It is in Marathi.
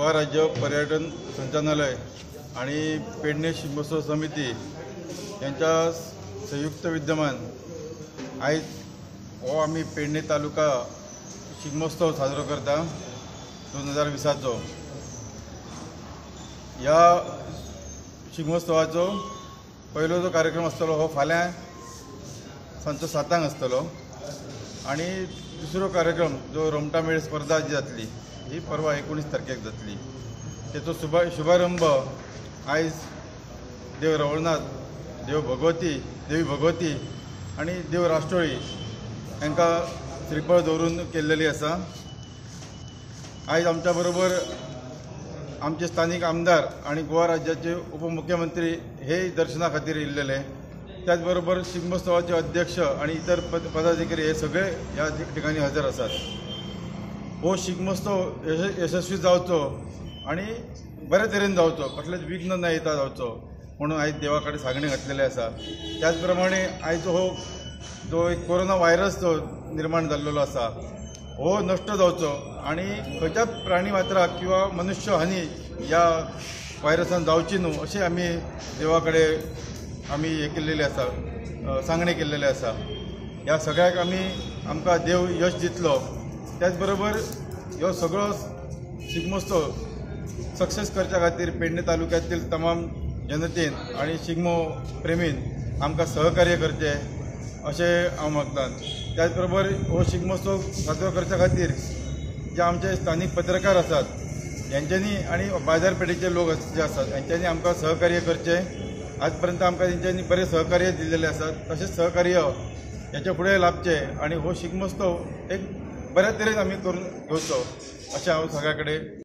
गोवा राज्य पर्यटन संचालनालय आणि पेडणे शिगमोत्सव समिती यांच्या संयुक्त विद्यमान आज हो आम्ही पेडणे तालुका शिगमोत्सव साजरो करता 2020चो। ह्या शिगमोत्सवाचो पयलो जो कार्यक्रम आसतलो हो फाल्यां सांजचो 7 आसतलो आणि दुसरो कार्यक्रम जो रोमटा मेळ स्पर्धा जी जातली ही परवा 19 तारखेक जातली। तेचो शुभारंभ आयज देव रवळनाथ, देवी भगवती आणि देव राष्ट्रोळी हांकां श्रीफळ दवरून केल्लेली आसा। आयज आमच्या बरोबर आमचे स्थानिक आमदार आणि गोवा राज्याचे उपमुख्यमंत्री हे दर्शना खातीर येयल्लेले, त्याच बरोबर शिगमोत्सवाचे अध्यक्ष आणि इतर पदाधिकारी हे सगळे ह्या ठिकाणी हजर आसात। हो शिगमोत्सव यशस्वी जावचो आणि बरे तरेन जावचो, कसलेच विघ्न न येता जावचो म्हणून आयज देवा कडेन सांगणे घातलेले आसा। त्याच प्रमाणे आयज हो जो एक कोरोना व्हायरस जो निर्माण जाल्लो आसा हो नष्ट जावचो आणि खंयच्या प्राणी मात्राक किंवा मनुष्य हानी ह्या व्हायरसान जावची न्हू अशें आमी देवा कडेन आमी हे केल्लेले आसा, सांगणे केल्लेले आसा। ह्या सगळ्याक आमकां देव यश दितलो। त्याच बरोबर ह्यो सगळो शिगमोत्सव सक्सेस करच्या खातीर पेडणे तालुक्यातील तमाम जनतेन आणि शिगमो प्रेमीन आमकां सहकार्य करचे अशें हांव मागतां। त्याच बरोबर हो शिगमोत्सव साजरो करच्या खातीर जे आमचे स्थानिक पत्रकार आसात यांच्यांनी आणि बाजारपेठेचे लोक जे आसात यांच्यांनी आमकां सहकार्य करचे। आज पर्यंत आमकां तेंच्यांनी बरें सहकार्य दिल्लेले आसा, तशेंच सहकार्य याच्या फुडें लाभचे आणि हो शिगमोत्सव एक बऱ्या तरेन आमी करून घेवचो अशें हांव सगळ्या कडेन